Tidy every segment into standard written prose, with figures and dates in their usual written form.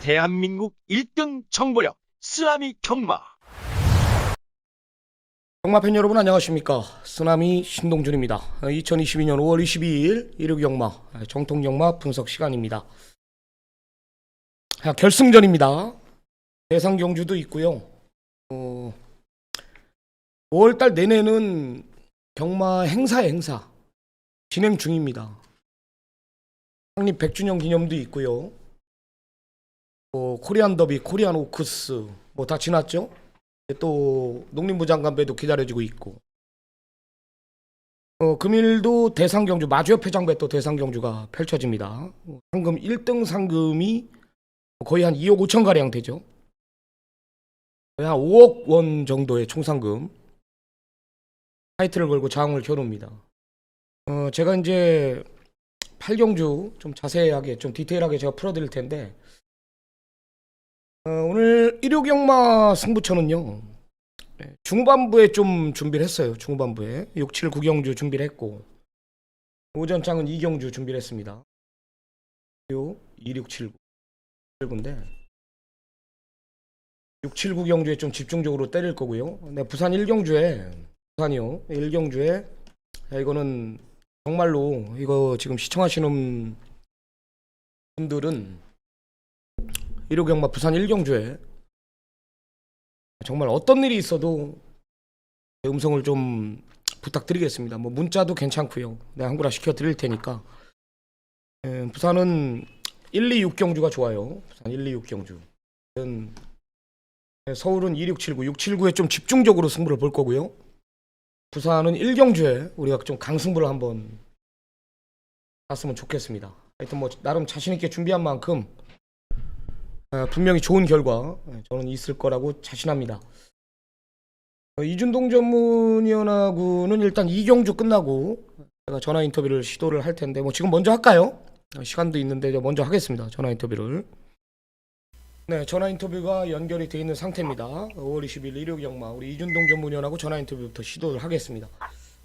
대한민국 1등 정보력 쓰나미 경마. 경마팬 여러분 안녕하십니까. 쓰나미 신동준입니다. 2022년 5월 22일 일요경마 정통경마 분석 시간입니다. 결승전입니다. 대상경주도 있고요. 5월달 내내는 경마 행사 진행 중입니다. 창립 100주년 기념도 있고요. 코리안 더비, 코리안 오크스 다 지났죠. 또 농림부 장관배도 기다려지고 있고, 금일도 대상경주 마주협회장배 또 대상경주가 펼쳐집니다. 상금 1등 상금이 거의 한 2억 5천 가량 되죠. 거의 한 5억 원 정도의 총상금, 타이틀을 걸고 장을 겨눕니다. 제가 이제 8경주 좀 자세하게 좀 디테일하게 제가 풀어드릴 텐데, 오늘 일요경마 승부처는요, 중반부에 좀 준비를 했어요. 중반부에 6, 7, 9경주 준비를 했고, 오전장은 2경주 준비를 했습니다. 2, 6, 7, 9인데 6, 7, 9경주에 좀 집중적으로 때릴 거고요. 네, 부산 1경주에 부산이요. 1경주에 이거는 정말로 이거 지금 시청하시는 분들은 일요경마 부산 1경주에 정말 어떤 일이 있어도 음성을 좀 부탁드리겠습니다. 문자도 괜찮고요. 내가 한구라 시켜 드릴 테니까. 부산은 1, 2, 6경주가 좋아요. 부산 1, 2, 6경주. 서울은 2, 6, 7, 9, 6, 7, 9에 좀 집중적으로 승부를 볼 거고요. 부산은 1경주에 우리가 좀 강승부를 한번 봤으면 좋겠습니다. 하여튼 나름 자신있게 준비한 만큼 분명히 좋은 결과 저는 있을 거라고 자신합니다. 이준동 전문위원하고는 일단 2경주 끝나고 제가 전화 인터뷰를 시도를 할 텐데 지금 먼저 할까요? 시간도 있는데 먼저 하겠습니다. 전화 인터뷰를. 네, 전화 인터뷰가 연결이 되어 있는 상태입니다. 5월 20일 일요경마 우리 이준동 전문위원하고 전화 인터뷰부터 시도를 하겠습니다.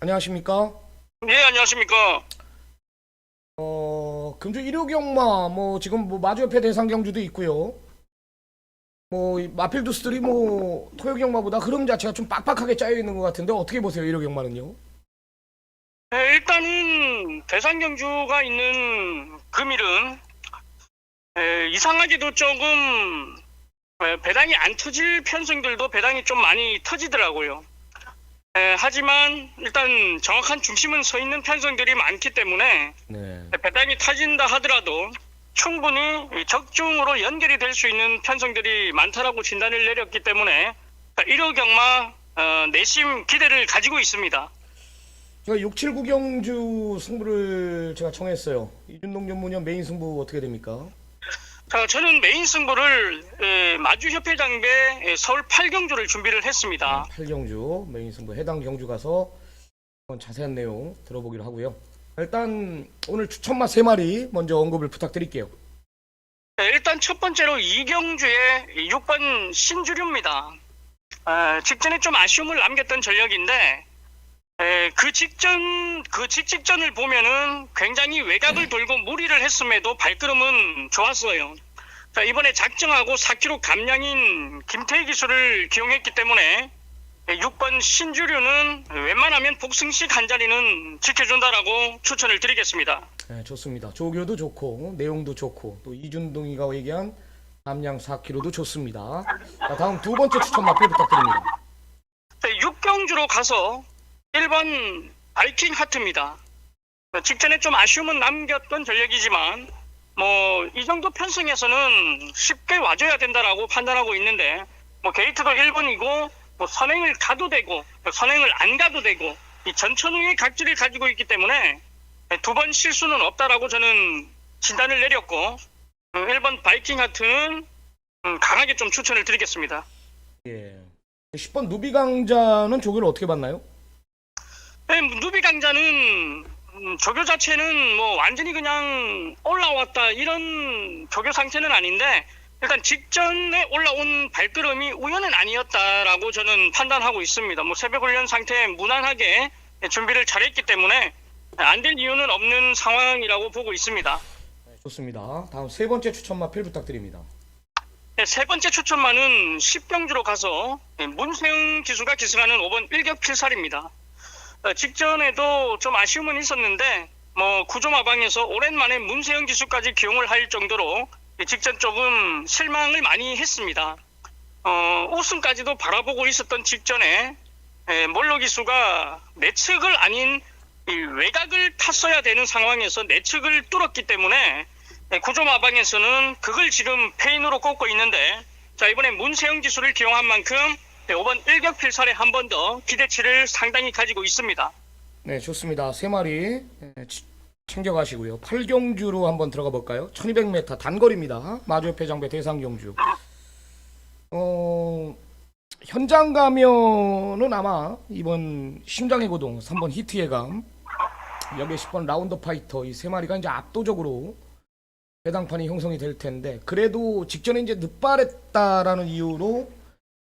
안녕하십니까? 네, 안녕하십니까? 금주 일요경마 지금 마주협회 대상경주도 있고요. 마필두스들이 토요경마보다 흐름 자체가 좀 빡빡하게 짜여 있는 것 같은데 어떻게 보세요, 일요경마는요? 네, 일단은 대상경주가 있는 금일은 이상하게도 조금 배당이 안 터질 편성들도 배당이 좀 많이 터지더라고요. 하지만 일단 정확한 중심은 서 있는 편성들이 많기 때문에 배당이 터진다 하더라도 충분히 적중으로 연결이 될 수 있는 편성들이 많다라고 진단을 내렸기 때문에 일요경마 내심 기대를 가지고 있습니다. 제가 6, 7, 9경주 승부를 제가 정했어요. 이준동 전문위원 메인 승부 어떻게 됩니까? 저는 메인 승부를 마주협회장배 서울 8경주를 준비를 했습니다. 8경주 메인 승부 해당 경주 가서 자세한 내용 들어보기로 하고요. 일단 오늘 추천마 3마리 먼저 언급을 부탁드릴게요. 일단 첫 번째로 2경주의 6번 신주류입니다. 직전에 좀 아쉬움을 남겼던 전력인데 그 직전을 보면은 굉장히 외곽을 돌고 무리를 했음에도 발걸음은 좋았어요. 이번에 작정하고 4kg 감량인 김태희 기수를 기용했기 때문에 6번 신주류는 웬만하면 복승식 한 자리는 지켜준다라고 추천을 드리겠습니다. 네, 좋습니다. 조교도 좋고 내용도 좋고 또 이준동이가 얘기한 감량 4kg도 좋습니다. 자, 다음 두 번째 추천 마필 부탁드립니다. 6경주로 가서 1번 바이킹 하트입니다. 직전에 좀 아쉬움은 남겼던 전력이지만 이 정도 편성에서는 쉽게 와줘야 된다라고 판단하고 있는데 게이트도 1번이고 선행을 가도 되고 선행을 안 가도 되고 이 전천후의 각질을 가지고 있기 때문에 두 번 실수는 없다라고 저는 진단을 내렸고 1번 바이킹 하트는 강하게 좀 추천을 드리겠습니다. 예. 10번 누비강자는 조교를 어떻게 봤나요? 네, 누비강자는 조교 자체는 완전히 그냥 올라왔다 이런 조교 상태는 아닌데 일단 직전에 올라온 발걸음이 우연은 아니었다라고 저는 판단하고 있습니다. 새벽 훈련 상태에 무난하게 준비를 잘했기 때문에 안 될 이유는 없는 상황이라고 보고 있습니다. 좋습니다. 다음 세 번째 추천마 필 부탁드립니다. 세 번째 추천마는 10경주로 가서 문세영 기수가 기승하는 5번 일격필살입니다. 직전에도 좀 아쉬움은 있었는데 구조마방에서 오랜만에 문세영 기수까지 기용을 할 정도로 직전 조금 실망을 많이 했습니다. 우승까지도 바라보고 있었던 직전에 몰로 기수가 내측을 아닌 이 외곽을 탔어야 되는 상황에서 내측을 뚫었기 때문에 구조마방에서는 그걸 지금 페인으로 꼽고 있는데, 자, 이번에 문세영 기수를 기용한 만큼 5번 일격필살에 한 번 더 기대치를 상당히 가지고 있습니다. 네, 좋습니다. 세 마리 챙겨가시고요. 8경주로 한번 들어가 볼까요? 1200m 단거리입니다. 마주협회 장배 대상경주. 현장 가면은 아마 이번 심장의 고동 3번 히트예감, 여기 10번 라운드 파이터, 이 세 마리가 이제 압도적으로 배당판이 형성이 될 텐데, 그래도 직전에 이제 늦발했다라는 이유로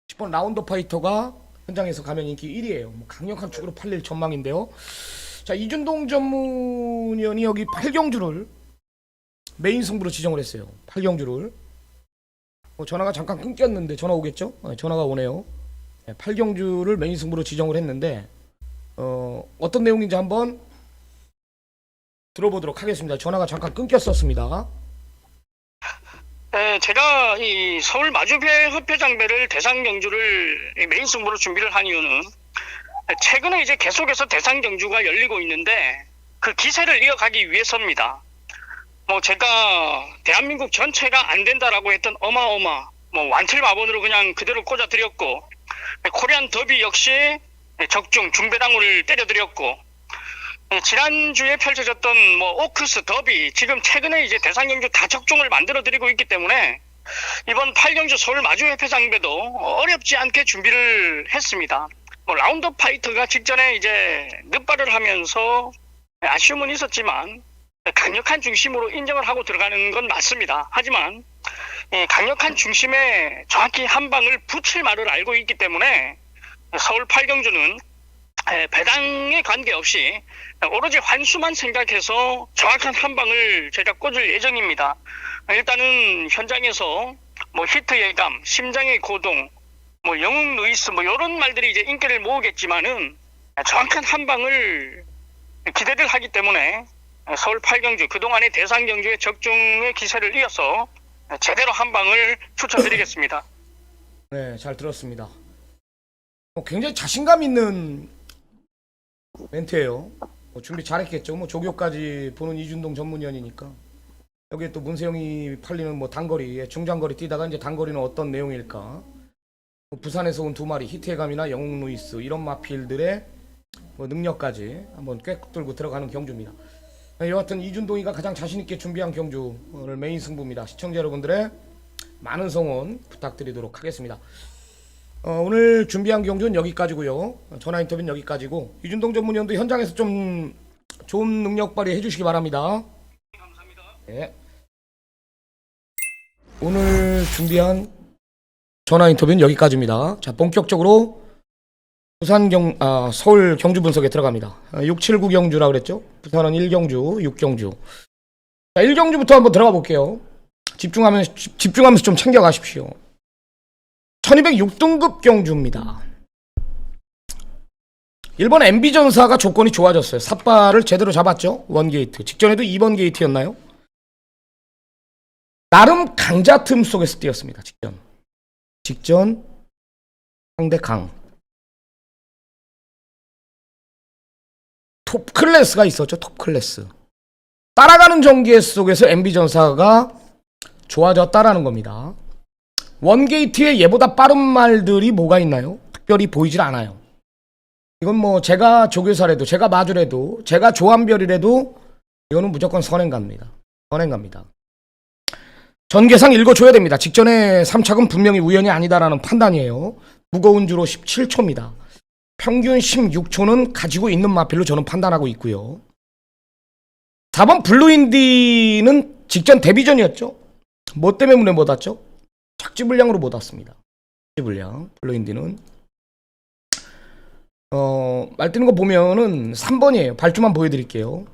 10번 라운드 파이터가 현장에서 가면 인기 1위에요. 강력한 축으로 팔릴 전망인데요. 자, 이준동 전문위원이 여기 8경주를 메인 승부로 지정을 했어요. 8경주를. 전화가 잠깐 끊겼는데 전화 오겠죠? 전화가 오네요. 8경주를 메인 승부로 지정을 했는데 어떤 내용인지 한번 들어보도록 하겠습니다. 전화가 잠깐 끊겼었습니다. 제가 이 서울 마주배 협회장배를 대상 경주를 메인 승부로 준비를 한 이유는, 최근에 이제 계속해서 대상 경주가 열리고 있는데 그 기세를 이어가기 위해서입니다. 제가 대한민국 전체가 안 된다라고 했던 어마어마 완칠 마본으로 그냥 그대로 꽂아드렸고, 코리안 더비 역시 적중 중배당을 때려드렸고, 지난주에 펼쳐졌던 오크스 더비, 지금 최근에 이제 대상 경주 다 적중을 만들어드리고 있기 때문에 이번 8경주 서울 마주협회장배도 어렵지 않게 준비를 했습니다. 라운드 파이터가 직전에 이제 늦발을 하면서 아쉬움은 있었지만 강력한 중심으로 인정을 하고 들어가는 건 맞습니다. 하지만 강력한 중심에 정확히 한 방을 붙일 말을 알고 있기 때문에 서울 8경주는 배당에 관계없이 오로지 환수만 생각해서 정확한 한 방을 제가 꽂을 예정입니다. 일단은 현장에서 히트 예감, 심장의 고동, 영웅 루이스 이런 말들이 이제 인기를 모으겠지만은 정확한 한 방을 기대를 하기 때문에 서울 8경주, 그동안의 대상 경주의 적중의 기세를 이어서 제대로 한 방을 추천드리겠습니다. 네, 잘 들었습니다. 굉장히 자신감 있는 멘트예요. 준비 잘했겠죠. 조교까지 보는 이준동 전문위원이니까. 여기에 또 문세영이 팔리는 단거리, 중장거리 뛰다가 이제 단거리는 어떤 내용일까? 부산에서 온 두 마리 히트해감이나 영웅 루이스 이런 마필들의 능력까지 한번 꿰뚫고 들어가는 경주입니다. 여하튼 이준동이가 가장 자신있게 준비한 경주, 오늘 메인 승부입니다. 시청자 여러분들의 많은 성원 부탁드리도록 하겠습니다. 오늘 준비한 경주는 여기까지고요. 전화 인터뷰는 여기까지고, 이준동 전문위원도 현장에서 좀 좋은 능력 발휘해 주시기 바랍니다. 감사합니다. 네. 오늘 준비한 전화 인터뷰는 여기까지입니다. 자, 본격적으로 서울 경주 분석에 들어갑니다. 6, 7, 9경주라 그랬죠? 부산은 1경주, 6경주. 자, 1경주부터 한번 들어가 볼게요. 집중하면서 좀 챙겨 가십시오. 1206등급 경주입니다. 일본 MB전사가 조건이 좋아졌어요. 삿발을 제대로 잡았죠. 원게이트. 직전에도 2번 게이트였나요? 나름 강자 틈 속에서 뛰었습니다. 직전 상대 강. 톱 클래스가 있었죠. 톱 클래스. 따라가는 전개 속에서 MB전사가 좋아졌다라는 겁니다. 원게이트에 얘보다 빠른 말들이 뭐가 있나요? 특별히 보이질 않아요. 이건 제가 조교사래도, 제가 마주래도, 제가 조한별이래도 이거는 무조건 선행갑니다. 전개상 읽어줘야 됩니다. 직전에 3착은 분명히 우연이 아니다라는 판단이에요. 무거운 주로 17초입니다. 평균 16초는 가지고 있는 마필로 저는 판단하고 있고요. 4번 블루인디는 직전 데뷔전이었죠. 뭐 때문에 못 왔죠? 착지 불량으로 못 왔습니다. 착지 불량. 블루인디는 말 뜨는 거 보면은 3번이에요. 발주만 보여드릴게요.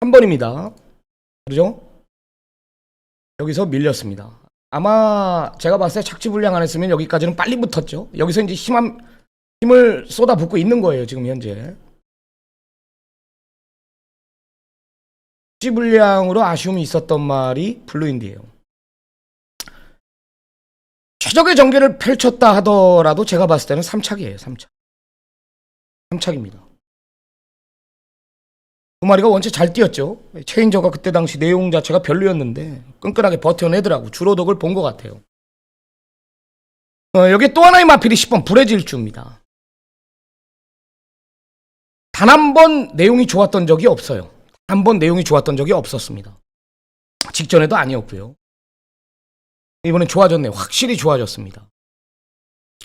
3번입니다. 그죠? 여기서 밀렸습니다. 아마 제가 봤을 때 착지 불량 안 했으면 여기까지는 빨리 붙었죠. 여기서 이제 힘을 쏟아붓고 있는 거예요, 지금 현재. 착지 불량으로 아쉬움이 있었던 말이 블루인디예요. 최적의 전개를 펼쳤다 하더라도 제가 봤을 때는 3착이에요. 3착. 3착입니다. 두 마리가 원체 잘 뛰었죠. 체인저가 그때 당시 내용 자체가 별로였는데 끈끈하게 버텨내더라고. 주로덕을 본 것 같아요. 여기 또 하나의 마필이 10번 불의 질주입니다. 단 한 번 내용이 좋았던 적이 없어요. 한 번 내용이 좋았던 적이 없었습니다. 직전에도 아니었고요. 이번엔 좋아졌네요. 확실히 좋아졌습니다.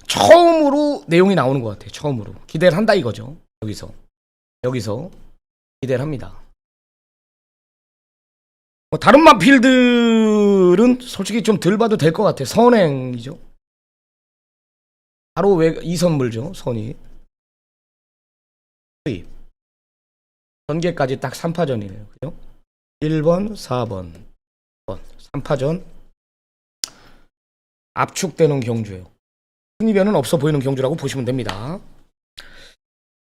처음으로 내용이 나오는 것 같아요. 처음으로. 기대를 한다 이거죠. 여기서 기대를 합니다. 다른 마필들은 솔직히 좀 덜 봐도 될 것 같아요. 선행이죠. 바로 왜 이선물죠. 선이. 수입. 전개까지 딱 3파전이네요. 그죠? 1번, 4번, 6번. 3파전. 압축되는 경주예요. 승리변은 없어 보이는 경주라고 보시면 됩니다.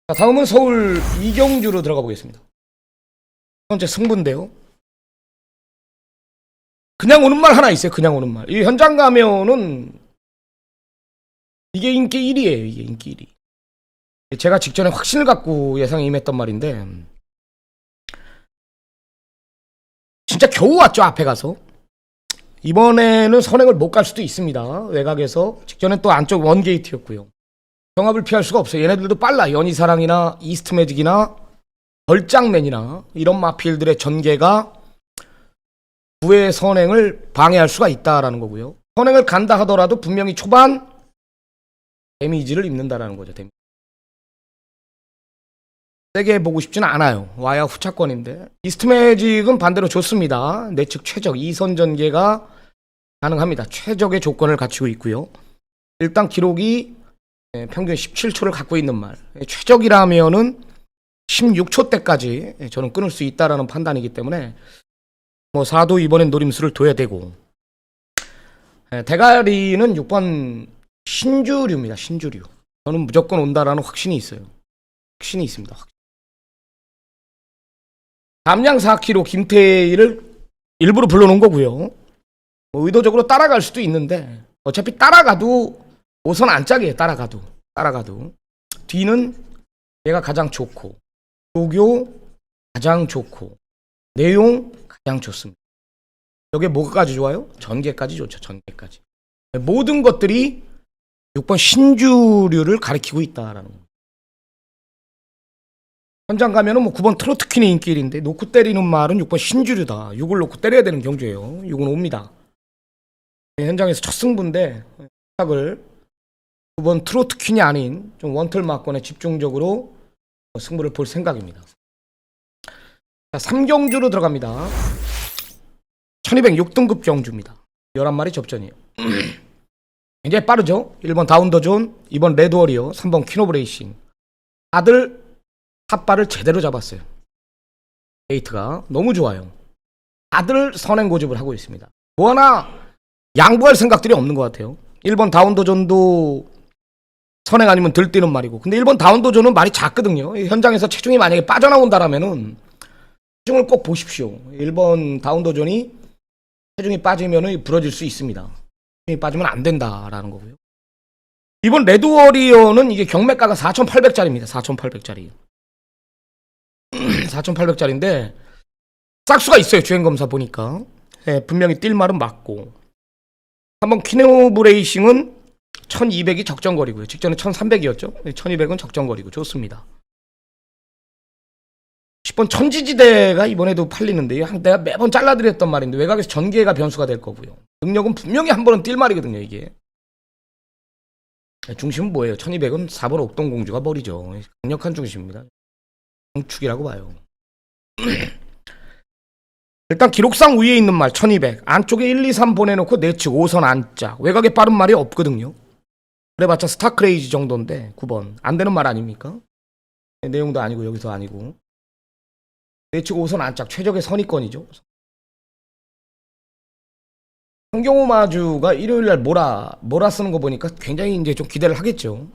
자, 다음은 서울 이경주로 들어가 보겠습니다. 첫 번째 승부인데요. 그냥 오는 말 하나 있어요. 그냥 오는 말. 이 현장 가면은 이게 인기 1위예요. 이게 인기 1위. 제가 직전에 확신을 갖고 예상에 임했던 말인데 진짜 겨우 왔죠. 앞에 가서. 이번에는 선행을 못 갈 수도 있습니다. 외곽에서. 직전에 또 안쪽 원게이트였고요. 경합을 피할 수가 없어요. 얘네들도 빨라. 연희사랑이나 이스트매직이나 벌장맨이나 이런 마필들의 전개가 부의 선행을 방해할 수가 있다라는 거고요. 선행을 간다 하더라도 분명히 초반 데미지를 입는다라는 거죠. 데미지. 세게 보고 싶지는 않아요. 와야 후차권인데. 이스트매직은 반대로 좋습니다. 내측 최적 2선 전개가 가능합니다. 최적의 조건을 갖추고 있고요. 일단 기록이 평균 17초를 갖고 있는 말. 최적이라면은 16초 때까지 저는 끊을 수 있다라는 판단이기 때문에 뭐 4도 이번엔 노림수를 둬야 되고. 대가리는 6번 신주류입니다. 신주류. 저는 무조건 온다라는 확신이 있어요. 확신이 있습니다. 담양 4kg 김태희를 일부러 불러놓은 거고요. 뭐 의도적으로 따라갈 수도 있는데 어차피 따라가도 5선 안짝이에요. 따라가도 뒤는 얘가 가장 좋고 조교 가장 좋고 내용 가장 좋습니다. 여기에 뭐까지 좋아요? 전개까지 좋죠. 전개까지. 모든 것들이 6번 신주류를 가리키고 있다라는 거. 현장 가면은 뭐 9번 트로트퀸의 인기일인데 놓고 때리는 말은 6번 신주류다. 6을 놓고 때려야 되는 경주예요. 6은 옵니다. 현장에서 첫 승부인데 을 9번 트로트퀸이 아닌 좀 원틀 막권에 집중적으로 승부를 볼 생각입니다. 자, 3경주로 들어갑니다. 1206등급 경주입니다. 11마리 접전이에요. 굉장히 빠르죠? 1번 다운더존, 2번 레드워리어, 3번 퀸오브레이싱. 다들 핫바를 제대로 잡았어요. 데이트가 너무 좋아요. 다들 선행 고집을 하고 있습니다. 뭐 하나 양보할 생각들이 없는 것 같아요. 1번 다운더존도 선행 아니면 들뛰는 말이고. 근데 1번 다운더존은 말이 작거든요. 현장에서 체중이 만약에 빠져나온다라면은 체중을 꼭 보십시오. 1번 다운더존이 체중이 빠지면은 부러질 수 있습니다. 체중이 빠지면 안 된다라는 거고요. 이번 레드워리어는 이게 경매가가 4,800짜리입니다. 4,800짜리. 4,800짜리인데 싹수가 있어요. 주행검사 보니까. 네, 분명히 뛸 말은 맞고. 한번 퀸오브레이싱은 1200이 적정거리고요. 직전에 1300이었죠. 1200은 적정거리고 좋습니다. 10번 천지지대가 이번에도 팔리는데요. 내가 매번 잘라드렸던 말인데 외곽에서 전개가 변수가 될 거고요. 능력은 분명히 한 번은 뛸 말이거든요. 이게. 중심은 뭐예요? 1200은 4번 옥동공주가 머리죠. 강력한 중심입니다. 축이라고 봐요. 일단 기록상 위에 있는 말 1200 안쪽에 1, 2, 3 보내놓고 내측 5선 안짝 외곽에 빠른 말이 없거든요. 그래봤자 스타크레이지 정도인데 9번 안 되는 말 아닙니까? 내용도 아니고 여기서 아니고 내측 5선 안짝 최적의 선입권이죠. 황경호 마주가 일요일날 몰아 쓰는 거 보니까 굉장히 이제 좀 기대를 하겠죠.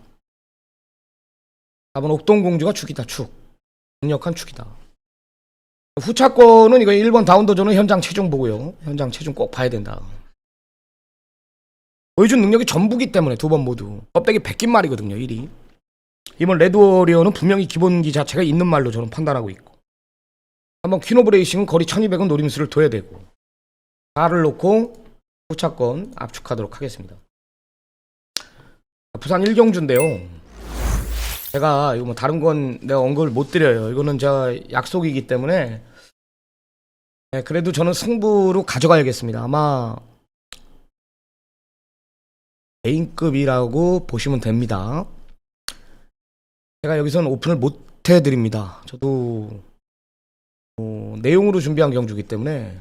4번 옥동공주가 축이다, 축. 강력한 축이다. 후차권은 이거 1번 다운도전은 현장 체중 보고요. 현장 체중 꼭 봐야 된다. 보여준 능력이 전부기 때문에 두 번 모두. 껍데기 벗긴 말이거든요, 1위. 이번 레드워리어는 분명히 기본기 자체가 있는 말로 저는 판단하고 있고. 한번 퀸오브레이싱은 거리 1200은 노림수를 둬야 되고. 4를 놓고 후차권 압축하도록 하겠습니다. 부산 1경주인데요. 제가 이거 뭐 다른 건 내가 언급을 못 드려요. 이거는 제가 약속이기 때문에. 네, 그래도 저는 승부로 가져가야겠습니다. 아마 A급이라고 보시면 됩니다. 제가 여기서는 오픈을 못 해드립니다. 저도 내용으로 준비한 경주이기 때문에.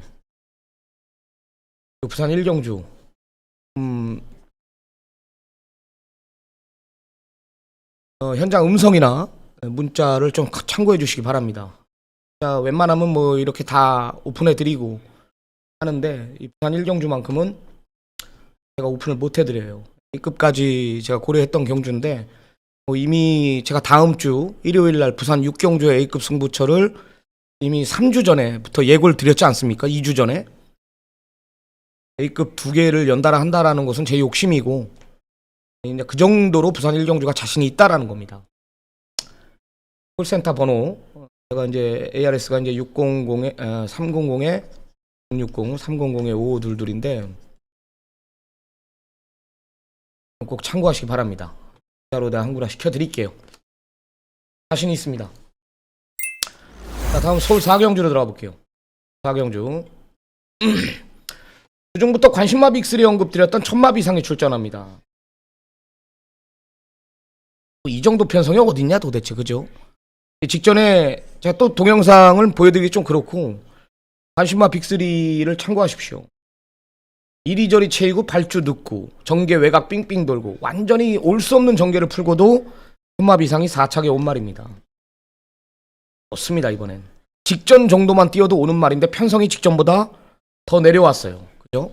부산 1경주 현장 음성이나 문자를 좀 참고해 주시기 바랍니다. 자, 웬만하면 뭐 이렇게 다 오픈해 드리고 하는데 이 부산 1경주만큼은 제가 오픈을 못 해드려요. A급까지 제가 고려했던 경주인데 이미 제가 다음 주 일요일날 부산 6경주의 A급 승부처를 이미 3주 전에부터 예고를 드렸지 않습니까? 2주 전에 A급 2개를 연달아 한다라는 것은 제 욕심이고 이제 그 정도로 부산 1경주가 자신이 있다라는 겁니다. 콜센터 번호 제가 이제 ARS가 이제 600에 300에 660, 300에 5522인데 꼭 참고하시기 바랍니다. 진짜로 내가 한구나 시켜드릴게요. 자신이 있습니다. 자, 다음 서울 4경주로 들어가 볼게요. 4경주 주중부터 관심마비 X3 언급드렸던 1000마비 이상이 출전합니다. 이 정도 편성이 어딨냐 도대체, 그죠? 직전에 제가 또 동영상을 보여드리기 좀 그렇고 관심마 빅3를 참고하십시오. 이리저리 채이고 발주 늦고 전개 외곽 삥삥 돌고 완전히 올 수 없는 전개를 풀고도 10마비 이상이 4착에 온 말입니다. 좋습니다. 이번엔 직전 정도만 뛰어도 오는 말인데 편성이 직전보다 더 내려왔어요. 그죠?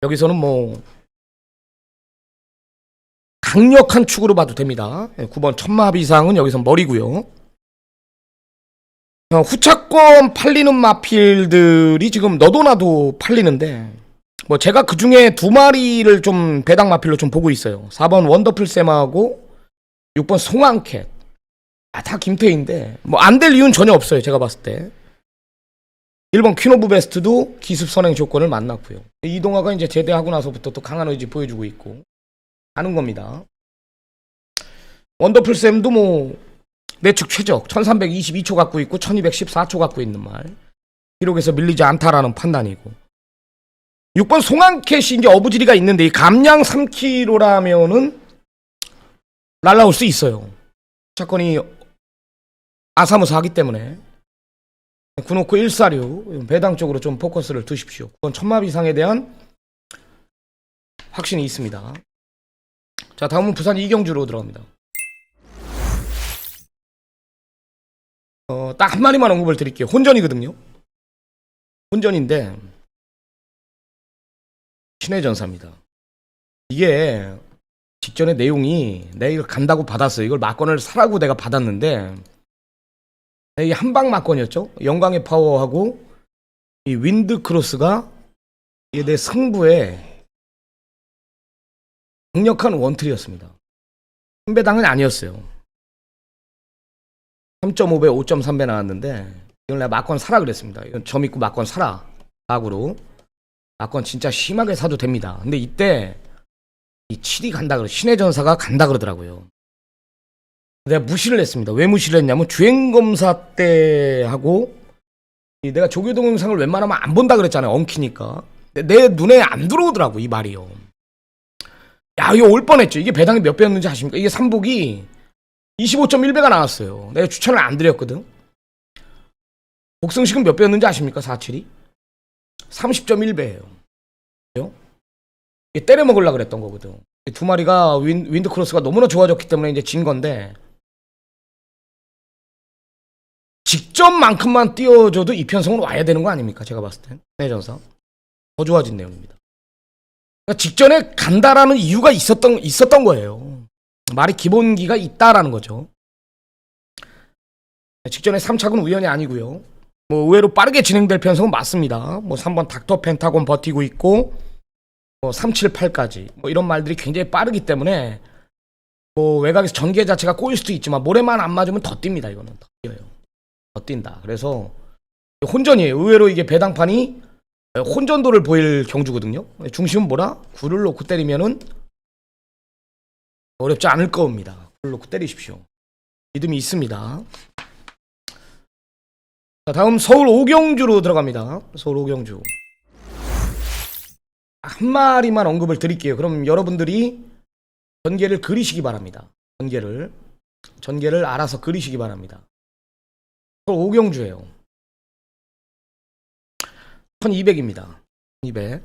여기서는 뭐 강력한 축으로 봐도 됩니다. 9번 1000마비 이상은 여기서 머리고요. 후차권 팔리는 마필들이 지금 너도나도 팔리는데 뭐 제가 그 중에 2마리를 좀 배당 마필로 좀 보고 있어요. 4번 원더풀 쌤하고 6번 송황캣. 다 김태희인데 뭐 안 될 이유는 전혀 없어요. 제가 봤을 때 1번 퀸 오브 베스트도 기습 선행 조건을 만났고요. 이동화가 이제 제대하고 나서부터 또 강한 의지 보여주고 있고 하는 겁니다. 원더풀 쌤도 뭐 내축 최적 1322초 갖고 있고 1214초 갖고 있는 말. 기록에서 밀리지 않다라는 판단이고. 6번 송황캣이 이제 어부지리가 있는데 이 감량 3kg라면은 날라올 수 있어요. 사건이 아사무사 하기 때문에 9놓고 146 배당 쪽으로 좀 포커스를 두십시오. 그건 1000마비 이상에 대한 확신이 있습니다. 자, 다음은 부산 2경주로 들어갑니다. 딱 한 마리만 언급을 드릴게요. 혼전이거든요. 혼전인데 신의 전사입니다. 이게 직전에 내용이 내가 이걸 간다고 받았어요. 이걸 막건을 사라고 내가 받았는데 이게 한방 막건이었죠. 영광의 파워하고 이 윈드 크로스가 이게 내 승부에 강력한 원틀이었습니다. 배당은 아니었어요. 3.5배, 5.3배 나왔는데 이걸 내가 막건 사라 그랬습니다. 이건 점 있고 막건 사라. 각으로 막건 진짜 심하게 사도 됩니다. 근데 이때 이 7이 간다 그러 신의 전사가 간다 그러더라고요. 내가 무시를 했습니다. 왜 무시를 했냐면 주행검사 때 하고 내가 조교 동영상을 웬만하면 안 본다 그랬잖아요. 엉키니까. 내 눈에 안 들어오더라고 이 말이요. 야, 이거 올 뻔했죠. 이게 배당이 몇 배였는지 아십니까? 이게 삼복이 25.1배가 나왔어요. 내가 추천을 안 드렸거든. 복승식은 몇 배였는지 아십니까? 47이 30.1배예요. 그죠? 이게 때려 먹으려고 그랬던 거거든. 이 두 마리가 윈드 크로스가 너무나 좋아졌기 때문에 이제 진 건데 직전만큼만 띄워줘도 이 편성은 와야 되는 거 아닙니까? 제가 봤을 땐 내전사 더 좋아진 내용입니다. 그러니까 직전에 간다라는 이유가 있었던 거예요. 말이 기본기가 있다라는 거죠. 직전에 3착은 우연이 아니고요. 뭐 의외로 빠르게 진행될 편성은 맞습니다. 뭐 3번 닥터 펜타곤 버티고 있고 뭐 378까지 뭐 이런 말들이 굉장히 빠르기 때문에 뭐 외곽에서 전개 자체가 꼬일 수도 있지만 모래만 안 맞으면 더 뜁니다. 이거는 더 뛰어요. 더 뛴다. 그래서 혼전이에요. 의외로 이게 배당판이 혼전도를 보일 경주거든요. 중심은 뭐라? 굴을 놓고 때리면은 어렵지 않을 겁니다. 굴을 놓고 때리십시오. 믿음이 있습니다. 자, 다음 서울 오경주로 들어갑니다. 서울 오경주. 한 마리만 언급을 드릴게요. 그럼 여러분들이 전개를 그리시기 바랍니다. 전개를 알아서 그리시기 바랍니다. 서울 오경주예요. 1200입니다. 1200.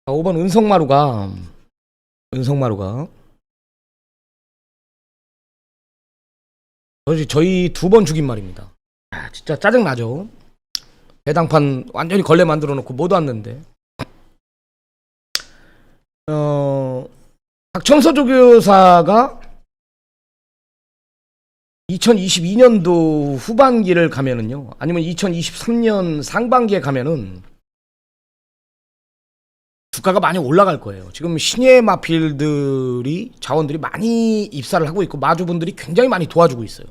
5번 은성마루가 저희 두 번 죽인 말입니다. 진짜 짜증나죠. 배당판 완전히 걸레 만들어 놓고 못 왔는데 박천서 조교사가 2022년도 후반기를 가면은요, 아니면 2023년 상반기에 가면은 주가가 많이 올라갈 거예요. 지금 신예 마필들이 자원들이 많이 입사를 하고 있고 마주분들이 굉장히 많이 도와주고 있어요.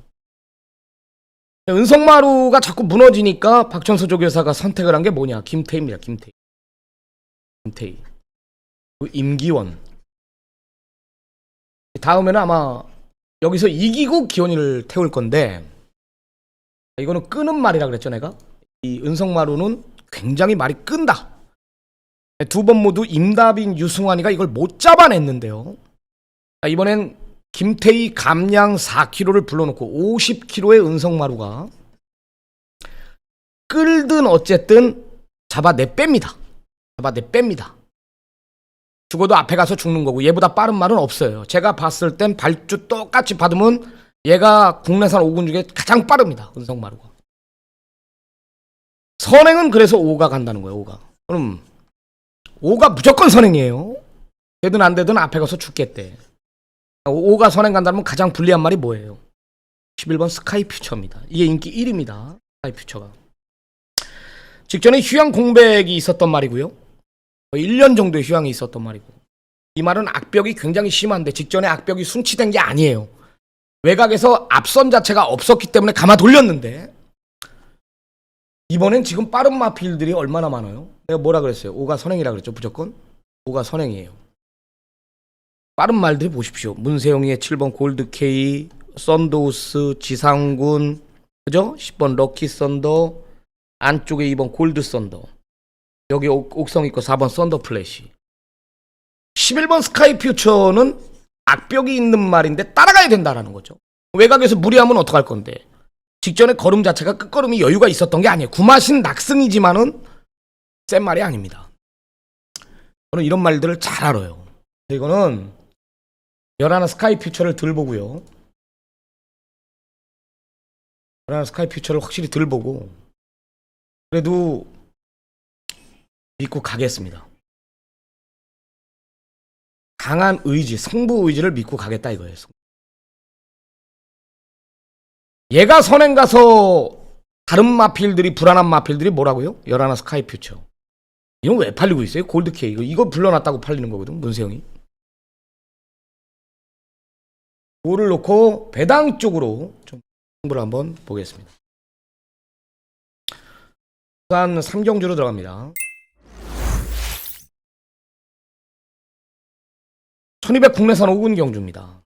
은성마루가 자꾸 무너지니까 박천서 조교사가 선택을 한 게 뭐냐? 김태희입니다. 김태희. 임기원. 다음에는 아마 여기서 이기고 기원이를 태울 건데, 이거는 끄는 말이라 그랬죠, 내가? 이 은성마루는 굉장히 말이 끈다. 두 번 모두 임다빈, 유승환이가 이걸 못 잡아냈는데요. 이번엔 김태희 감량 4kg를 불러놓고 50kg의 은성마루가 끌든 어쨌든 잡아내뺍니다. 죽어도 앞에 가서 죽는 거고 얘보다 빠른 말은 없어요. 제가 봤을 땐 발주 똑같이 받으면 얘가 국내산 5군 중에 가장 빠릅니다. 은성마루가. 선행은 그래서 5가 간다는 거예요. 5가. 그럼 5가 무조건 선행이에요. 되든 안 되든 앞에 가서 죽겠대. 5가 선행 간다면 가장 불리한 말이 뭐예요? 11번 스카이퓨처입니다. 이게 인기 1위입니다. 스카이퓨처가. 직전에 휴양 공백이 있었던 말이고요. 1년 정도의 휴양이 있었던 말이고, 이 말은 악벽이 굉장히 심한데 직전에 악벽이 순치된 게 아니에요. 외곽에서 앞선 자체가 없었기 때문에 감아 돌렸는데 이번엔 지금 빠른 마필들이 얼마나 많아요? 내가 뭐라 그랬어요? 5가 선행이라 그랬죠. 무조건 5가 선행이에요. 빠른 말들이 보십시오. 문세영이의 7번 골드케이, 썬도우스, 지상군, 그죠? 10번 럭키 썬더, 안쪽에 2번 골드 썬더, 여기 옥성 있고 4번 썬더 플래시. 11번 스카이 퓨처는 악벽이 있는 말인데 따라가야 된다라는 거죠. 외곽에서 무리하면 어떡할 건데. 직전에 걸음 자체가 끝걸음이 여유가 있었던 게 아니에요. 구마신 낙승이지만은 센 말이 아닙니다. 저는 이런 말들을 잘 알아요. 이거는 11 스카이 퓨처를 들 보고요. 11 스카이 퓨처를 확실히 들 보고 그래도 믿고 가겠습니다. 강한 의지, 승부 의지를 믿고 가겠다 이거예요. 얘가 선행 가서 다른 마필들이, 불안한 마필들이 뭐라고요? 11 스카이 퓨처. 이건 왜 팔리고 있어요? 골드케이. 이거 불러놨다고 팔리는 거거든, 문세영이. 5를 놓고 배당 쪽으로 좀 승부를 한번 보겠습니다. 부산 3경주로 들어갑니다. 1200 국내산 5군 경주입니다.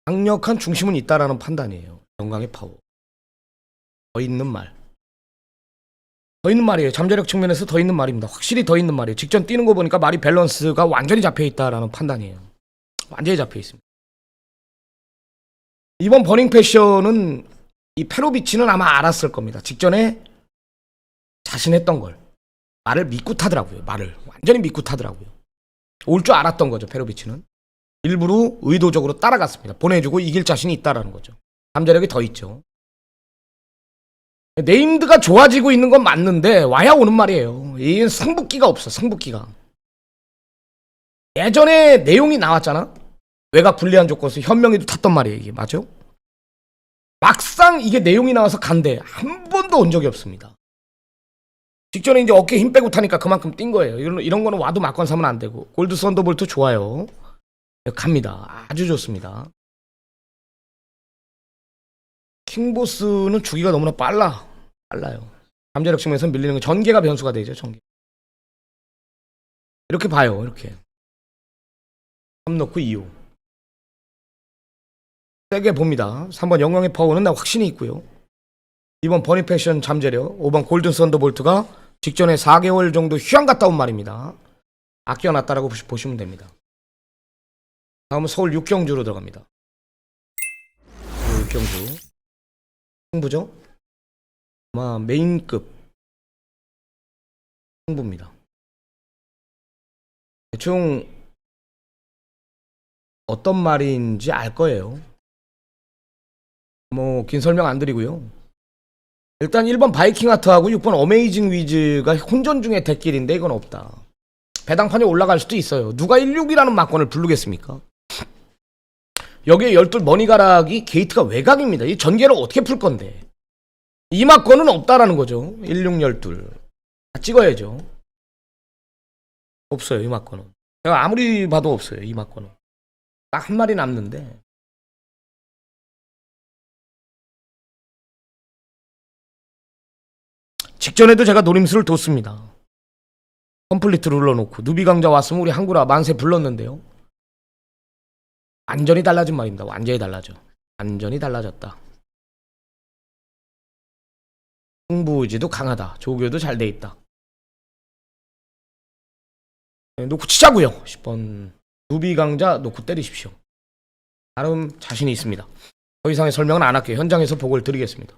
강력한 중심은 있다라는 판단이에요. 영광의 파워. 더 있는 말. 더 있는 말이에요. 잠재력 측면에서 더 있는 말입니다. 확실히 더 있는 말이에요. 직전 뛰는 거 보니까 말이 밸런스가 완전히 잡혀있다라는 판단이에요. 완전히 잡혀있습니다. 이번 버닝 패션은 이 페로비치는 아마 알았을 겁니다. 직전에 자신했던 걸. 말을 믿고 타더라고요. 말을 완전히 믿고 타더라고요. 올 줄 알았던 거죠. 페로비치는. 일부러 의도적으로 따라갔습니다. 보내주고 이길 자신이 있다라는 거죠. 잠재력이 더 있죠. 네임드가 좋아지고 있는 건 맞는데 와야 오는 말이에요. 이 승부기가 없어. 승부기가. 예전에 내용이 나왔잖아. 외곽 불리한 조건에서 현명이도 탔단 말이에요. 이게 맞아? 막상 이게 내용이 나와서 간대 한 번도 온 적이 없습니다. 직전에 이제 어깨에 힘 빼고 타니까 그만큼 뛴 거예요. 이런 거는 와도 막건 사면 안 되고. 골드 썬더볼트 좋아요. 갑니다. 아주 좋습니다. 킹보스는 주기가 너무나 빨라요. 잠재력 측면에서 밀리는 거 전개가 변수가 되죠. 전개. 이렇게 봐요. 이렇게 3 넣고 2호 세게 봅니다. 3번 영광의 파워는 나 확신이 있고요. 2번 버니패션 잠재력, 5번 골든 썬더볼트가 직전에 4개월 정도 휴양 갔다 온 말입니다. 아껴놨다라고 보시면 됩니다. 다음은 서울 육경주로 들어갑니다. 육경주 승부죠? 아마 메인급 승부입니다. 대충 어떤 말인지 알 거예요. 뭐 긴 설명 안 드리고요. 일단 1번 바이킹 하트하고 6번 어메이징 위즈가 혼전 중에 대길인데 이건 없다. 배당판이 올라갈 수도 있어요. 누가 16이라는 막건을 부르겠습니까? 여기에 12 머니가락이 게이트가 외곽입니다. 이 전개를 어떻게 풀 건데? 이 막건은 없다라는 거죠. 16, 12. 다 찍어야죠. 없어요, 이 막건은. 제가 아무리 봐도 없어요, 이 막건은. 딱 한 마리 남는데. 직전에도 제가 노림수를 뒀습니다. 컴플리트 눌러놓고 누비 강자 왔으면 우리 한구라 만세 불렀는데요. 완전히 달라진 말입니다. 완전히 달라져. 완전히 달라졌다. 승부지도 강하다. 조교도 잘 돼 있다. 네, 놓고 치자고요. 10번 누비 강자 놓고 때리십시오. 나름 자신이 있습니다. 더 이상의 설명은 안 할게요. 현장에서 보고를 드리겠습니다.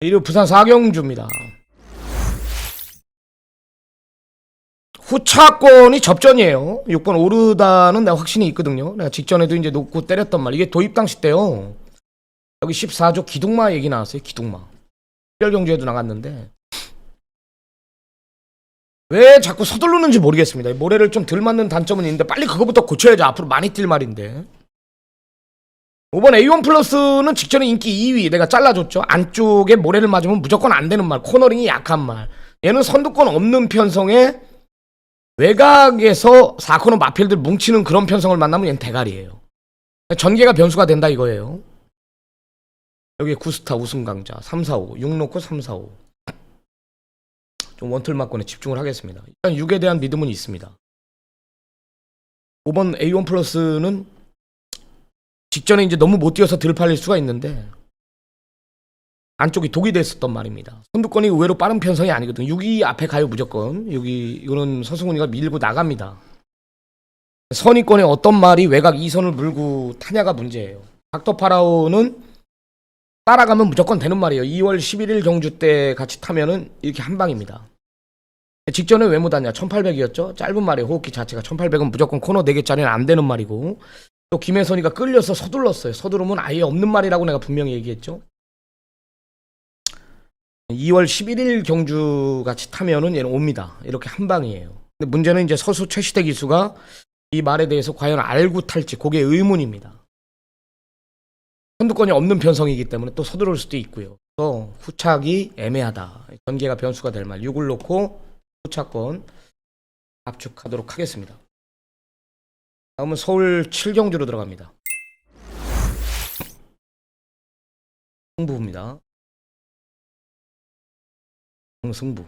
1위 부산 사경주입니다. 후차권이 접전이에요. 6번 오르다는 내가 확신이 있거든요. 내가 직전에도 이제 놓고 때렸단 말. 이게 도입 당시 때요. 여기 14조 기둥마 얘기 나왔어요. 기둥마. 특별경주에도 나갔는데 왜 자꾸 서두르는지 모르겠습니다. 모래를 좀 덜 맞는 단점은 있는데 빨리 그거부터 고쳐야죠. 앞으로 많이 뛸 말인데. 5번 A1 플러스는 직전에 인기 2위 내가 잘라줬죠. 안쪽에 모래를 맞으면 무조건 안 되는 말. 코너링이 약한 말. 얘는 선두권 없는 편성에 외곽에서 4코너 마필들 뭉치는 그런 편성을 만나면 얘는 대가리예요. 전개가 변수가 된다 이거예요. 여기 9스타 우승 강자 3, 4, 5 6 놓고 3, 4, 5 좀 원틀 막권에 집중을 하겠습니다. 일단 6에 대한 믿음은 있습니다. 5번 A1 플러스는 직전에 이제 너무 못 뛰어서 덜 팔릴 수가 있는데 안쪽이 독이 됐었던 말입니다. 선두권이 의외로 빠른 편성이 아니거든. 6위 앞에 가요 무조건. 여기 이거는 서승훈이가 밀고 나갑니다. 선위권에 어떤 말이 외곽 2선을 물고 타냐가 문제예요. 닥터 파라오는 따라가면 무조건 되는 말이에요. 2월 11일 경주 때 같이 타면은 이렇게 한 방입니다. 직전에 왜 못 왔냐? 1800이었죠? 짧은 말이에요. 호흡기 자체가 1800은 무조건 코너 4개짜리는 안 되는 말이고 또 김혜선이가 끌려서 서둘렀어요. 서두르면 아예 없는 말이라고 내가 분명히 얘기했죠. 2월 11일 경주 같이 타면은 얘는 옵니다. 이렇게 한 방이에요. 근데 문제는 이제 서수 최시대 기수가 이 말에 대해서 과연 알고 탈지 그게 의문입니다. 선두권이 없는 편성이기 때문에 또 서두를 수도 있고요. 또 후착이 애매하다. 전개가 변수가 될 말. 6을 놓고 후착권 압축하도록 하겠습니다. 다음은 서울 7경주로 들어갑니다. 승부입니다. 승부.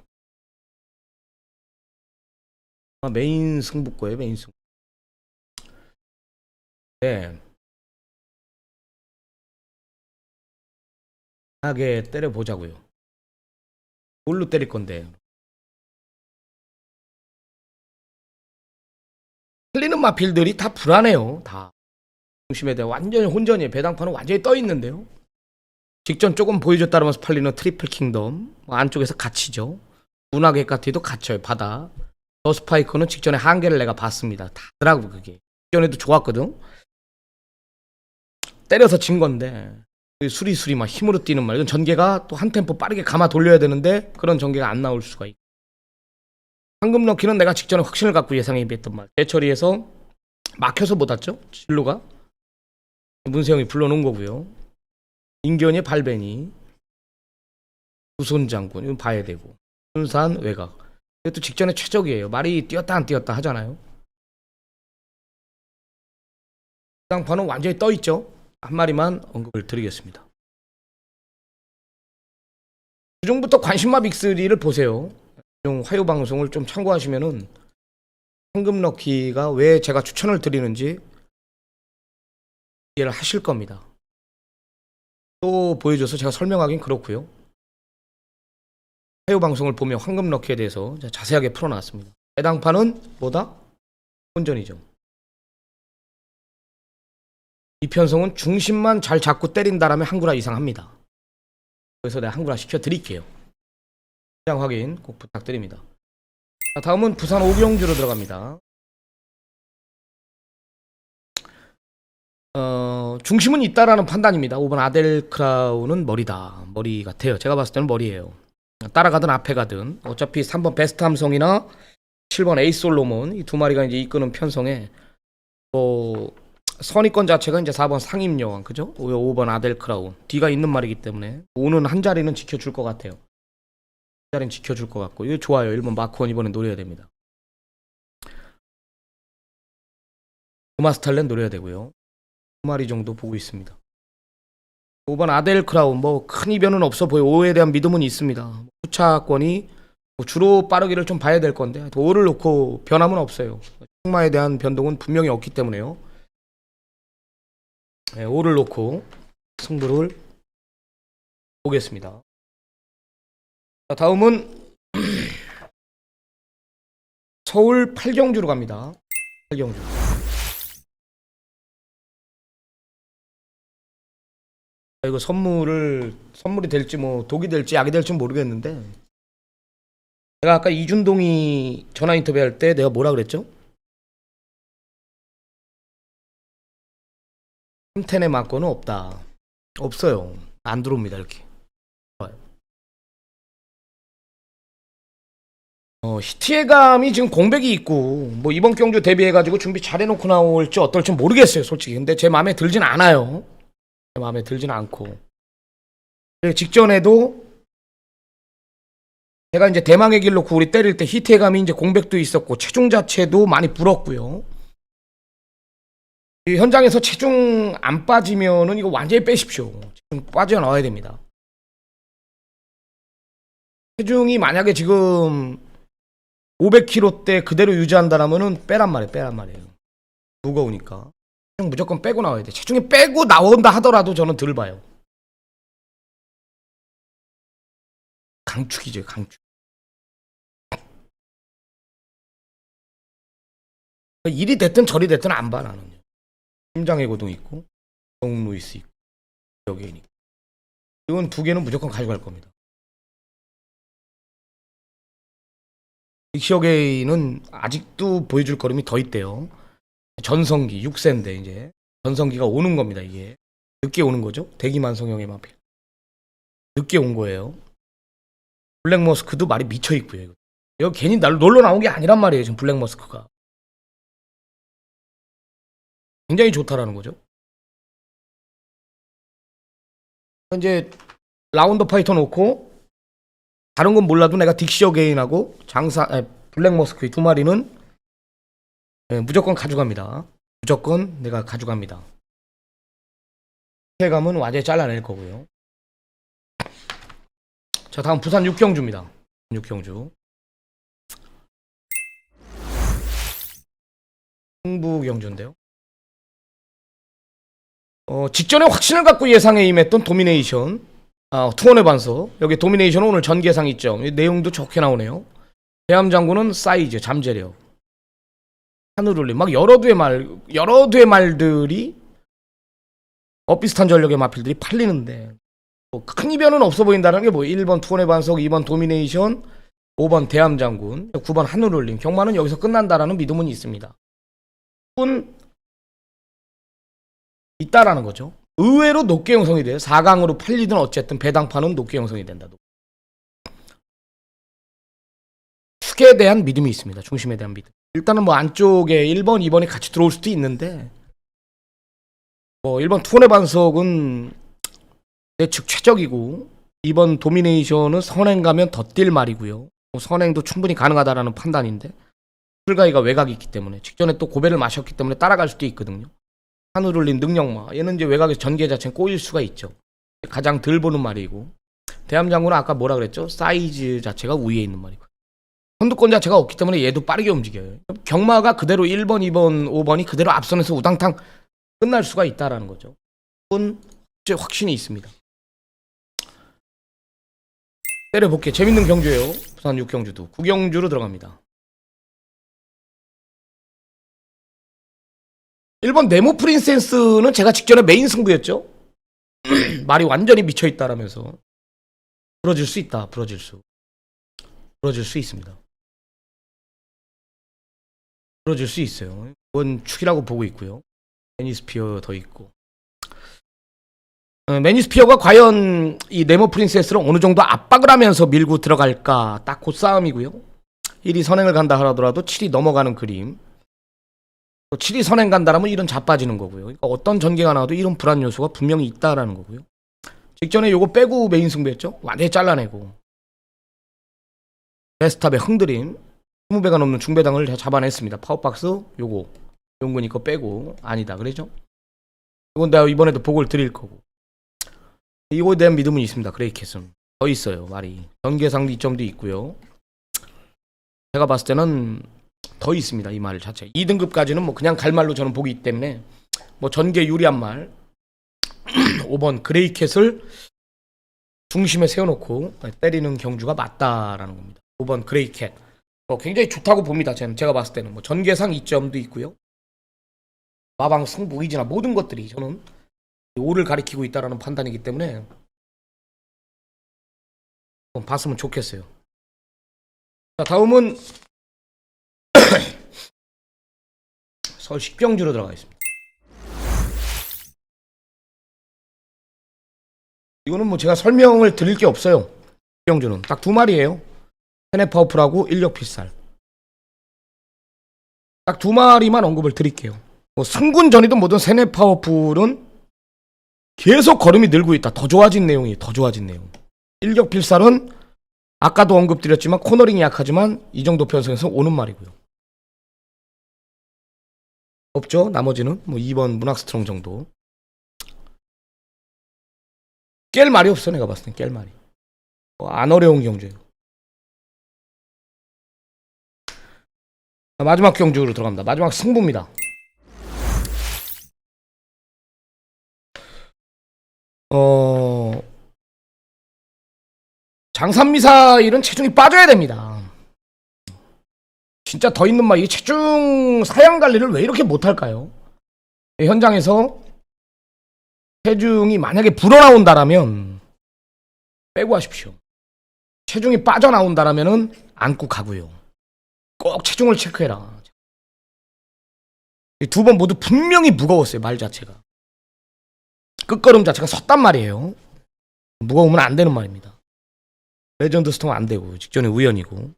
메인 승부 거예요. 메인 승부. 네. 하게 때려보자고요. 뭘로 때릴 건데? 틀리는 마필들이 다 불안해요. 다 중심에 대해 완전히 혼전이에요. 배당판은 완전히 떠 있는데요. 직전 조금 보여줬다면서 팔리는 트리플 킹덤 안쪽에서 갇히죠. 문화계 카티도 갇혀요. 바다. 더 스파이커는 직전에 한계를 내가 봤습니다. 다더라고 그게. 직전에도 좋았거든. 때려서 진 건데 수리수리 막 힘으로 뛰는 말. 이건 전개가 또 한 템포 빠르게 감아 돌려야 되는데 그런 전개가 안 나올 수가 있고. 황금 럭키는 내가 직전에 확신을 갖고 예상에 임했던 말. 대처리에서 막혀서 못 왔죠. 진로가. 문세영이 불러놓은 거고요. 인견의 발베니. 우손장군 이건 봐야 되고. 순산 외곽. 이것도 직전에 최적이에요. 말이 뛰었다 안 뛰었다 하잖아요. 당판은 완전히 떠있죠. 한 마리만 언급을 드리겠습니다. 주중부터 관심마 빅3를 보세요. 주중 화요 방송을 좀 참고하시면은 황금 럭키가 왜 제가 추천을 드리는지 이해를 하실 겁니다. 또 보여줘서 제가 설명하긴 그렇고요. 화요 방송을 보면 황금 럭키에 대해서 자세하게 풀어놨습니다. 해당 판은 뭐다? 혼전이죠. 이 편성은 중심만 잘 잡고 때린다라면 한구라 이상합니다. 그래서 내가 한구라 시켜드릴게요. 시장 확인 꼭 부탁드립니다. 자, 다음은 부산 오경주로 들어갑니다. 중심은 있다라는 판단입니다. 5번 아델크라운은 머리다. 머리 같아요. 제가 봤을 때는 머리예요. 따라가든 앞에 가든 어차피 3번 베스트 함성이나 7번 에이솔로몬 이 두 마리가 이제 이끄는 편성에 선입권 자체가 이제 4번 상임여왕 그죠? 5번 아델크라운 뒤가 있는 말이기 때문에 오는 한 자리는 지켜줄 것 같아요. 한 자리는 지켜줄 것 같고 이거 좋아요. 1번 마크원 이번엔 노려야 됩니다. 토마스탈렌 노려야 되고요. 두 마리 정도 보고 있습니다. 5번 아델크라운 큰 이변은 없어 보여. 5에 대한 믿음은 있습니다. 후차권이 주로 빠르기를 좀 봐야 될 건데 5를 놓고 변함은 없어요. 승마에 대한 변동은 분명히 없기 때문에요. 5를 놓고 승부를 보겠습니다. 자, 다음은 서울 8경주로 갑니다. 8경주. 이거 선물이 될지 독이 될지 약이 될지 모르겠는데 제가 아까 이준동이 전화 인터뷰할 때 내가 뭐라 그랬죠? 3텐의 막고는 없다. 없어요. 안 들어옵니다. 이렇게. 히트의 감이 지금 공백이 있고 이번 경주 대비해가지고 준비 잘해놓고 나올지 어떨지 모르겠어요. 솔직히. 근데 제 마음에 들진 않아요. 제 마음에 들진 않고 직전에도 제가 이제 대망의 길 놓고 우리 때릴 때 히트의 감이 이제 공백도 있었고 체중 자체도 많이 불었고요. 이 현장에서 체중 안 빠지면은 이거 완전히 빼십시오. 체중 빠져나와야 됩니다. 체중이 만약에 지금 500kg대 그대로 유지한다라면은 빼란 말이에요. 무거우니까. 체중 무조건 빼고 나와야 돼. 체중이 빼고 나온다 하더라도 저는 덜 봐요. 강축이죠, 강축. 일이 됐든 저리 됐든 안 봐, 나는. 심장의 고동 있고, 정욱 루이스 있고, 여기에 있고. 이건 두 개는 무조건 가져갈 겁니다. 빅쇼게이는 아직도 보여줄 걸음이 더 있대요. 전성기 6세인데 이제 전성기가 오는 겁니다. 이게 늦게 오는 거죠. 대기만 성형의 마필 늦게 온 거예요. 블랙머스크도 말이 미쳐 있고요. 이거 괜히 놀러 나온 게 아니란 말이에요. 지금 블랙머스크가 굉장히 좋다라는 거죠. 이제 라운드 파이터 놓고 다른 건 몰라도 내가 딕시 어게인하고 블랙머스크 두 마리는 무조건 가져갑니다. 무조건 내가 가져갑니다. 해감은 완전히 잘라낼 거고요. 자, 다음 부산 6경주입니다. 6경주. 승부경주인데요. 직전에 확신을 갖고 예상에 임했던 도미네이션. 투혼의 반석. 여기 도미네이션은 오늘 전개상 있죠. 내용도 좋게 나오네요. 대함장군은 사이즈, 잠재력. 하늘울림. 막 여러 두의 말들이 비슷한 전력의 마필들이 팔리는데 큰 이변은 없어 보인다는 게 1번 투혼의 반석, 2번 도미네이션, 5번 대함장군, 9번 하늘울림. 경마는 여기서 끝난다라는 믿음은 있습니다. 있다라는 거죠. 의외로 높게 형성이 돼요. 4강으로 팔리든 어쨌든 배당판은 높게 형성이 된다. 축에 대한 믿음이 있습니다. 중심에 대한 믿음. 일단은 뭐 안쪽에 1번, 2번이 같이 들어올 수도 있는데 뭐 1번 투혼의 반석은 내측 최적이고 2번 도미네이션은 선행 가면 더 뛸 말이고요. 뭐 선행도 충분히 가능하다라는 판단인데 풀가이가 외곽이 있기 때문에 직전에 또 고배를 마셨기 때문에 따라갈 수도 있거든요. 하늘 올린 능력마 얘는 이제 외곽에서 전개 자체는 꼬일 수가 있죠. 가장 덜 보는 말이고 대함장군은 아까 뭐라 그랬죠? 사이즈 자체가 우위에 있는 말이고 선두권 자체가 없기 때문에 얘도 빠르게 움직여요. 경마가 그대로 1번, 2번, 5번이 그대로 앞선에서 우당탕 끝날 수가 있다라는 거죠. 그건 확신이 있습니다. 때려볼게. 재밌는 경주예요. 부산 6경주도 9경주로 들어갑니다. 1번 네모 프린세스는 제가 직전에 메인 승부였죠. 말이 완전히 미쳐있다라면서 부러질 수 있다. 부러질 수 있습니다. 부러질 수 있어요. 이건 축이라고 보고 있고요. 매니스피어 더 있고 매니스피어가 과연 이 네모 프린세스를 어느 정도 압박을 하면서 밀고 들어갈까 딱 그 싸움이고요. 1이 선행을 간다 하더라도 7이 넘어가는 그림. 또 7이 선행 간다라면 1은 자빠지는 거고요. 그러니까 어떤 전개가 나와도 1은 불안 요소가 분명히 있다라는 거고요. 직전에 요거 빼고 메인 승부했죠. 완전히 잘라내고 베스탑의 흥드림 20배가 넘는 중배당을 잡아냈습니다. 파워박스 요거 용근이 거 빼고 아니다 그러죠. 이건 내가 이번에도 보고를 드릴 거고 이거에 대한 믿음은 있습니다. 그레이캣은 더 있어요. 말이 전개상 이점도 있고요. 제가 봤을 때는 더 있습니다. 이 말 자체 2등급까지는 뭐 그냥 갈 말로 저는 보기 때문에 뭐 전개 유리한 말 5번 그레이캣을 중심에 세워놓고 때리는 경주가 맞다라는 겁니다. 5번 그레이캣 굉장히 좋다고 봅니다. 제가 봤을 때는 뭐 전개상 이점도 있고요. 마방 승부 의지나 모든 것들이 저는 5를 가리키고 있다라는 판단이기 때문에 봤으면 좋겠어요. 자, 다음은 서울 10경주로 들어가겠습니다. 이거는 뭐 제가 설명을 드릴 게 없어요. 10경주는 딱 두 마리예요. 세네파워풀하고 인력필살 딱 두 마리만 언급을 드릴게요. 뭐 승군전이든 뭐든 세네파워풀은 계속 걸음이 늘고 있다. 더 좋아진 내용이에요. 더 좋아진 내용. 일격필살은 아까도 언급드렸지만 코너링이 약하지만 이 정도 편성에서 오는 말이고요. 없죠. 나머지는 뭐 2번 문학스트롱 정도. 깰 말이 없어. 내가 봤을 땐 깰 말이. 안 어려운 경주예요. 마지막 경주로 들어갑니다. 마지막 승부입니다. 장산미사일은 체중이 빠져야 됩니다. 진짜 더 있는 말, 이 체중 사양 관리를 왜 이렇게 못할까요? 현장에서 체중이 만약에 불어나온다라면 빼고 하십시오. 체중이 빠져나온다라면은 안고 가고요. 꼭 체중을 체크해라. 이 두 번 모두 분명히 무거웠어요. 말 자체가. 끝걸음 자체가 섰단 말이에요. 무거우면 안 되는 말입니다. 레전드 스톰 안 되고 직전에 우연이고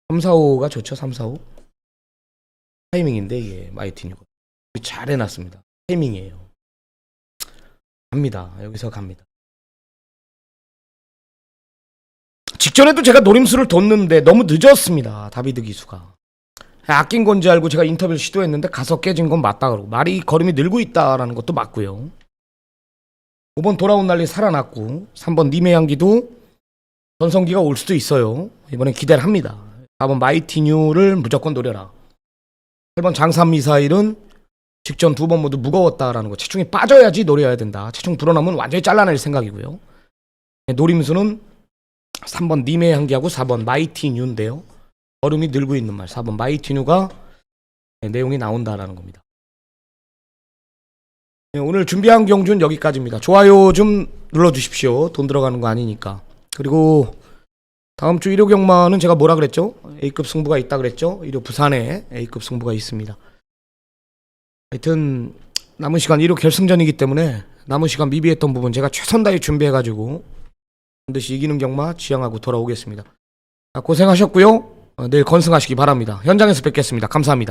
3, 4, 5가 좋죠. 3, 4, 5 타이밍인데 이게 마이티뉴가 잘 해놨습니다. 타이밍이에요. 갑니다. 여기서 갑니다. 직전에도 제가 노림수를 뒀는데 너무 늦었습니다. 다비드 기수가 아낀 건지 알고 제가 인터뷰를 시도했는데 가서 깨진 건 맞다 그러고 말이 걸음이 늘고 있다라는 것도 맞고요. 5번 돌아온 날리 살아났고 3번 님의 향기도 전성기가 올 수도 있어요. 이번엔 기대를 합니다. 4번 마이티뉴를 무조건 노려라. 8번 장산미사일은 직전 두 번 모두 무거웠다라는 거. 체중이 빠져야지 노려야 된다. 체중 불어나면 완전히 잘라낼 생각이고요. 노림수는 3번 님의 향기하고 4번 마이티뉴인데요. 얼음이 늘고 있는 말 4번 마이티뉴가 내용이 나온다라는 겁니다. 오늘 준비한 경주는 여기까지입니다. 좋아요 좀 눌러주십시오. 돈 들어가는 거 아니니까. 그리고 다음 주 일요 경마는 제가 뭐라 그랬죠? A급 승부가 있다 그랬죠? 일요 부산에 A급 승부가 있습니다. 하여튼 남은 시간 1호 결승전이기 때문에 남은 시간 미비했던 부분 제가 최선 다해 준비해가지고 반드시 이기는 경마 지향하고 돌아오겠습니다. 고생하셨고요. 내일 건승하시기 바랍니다. 현장에서 뵙겠습니다. 감사합니다.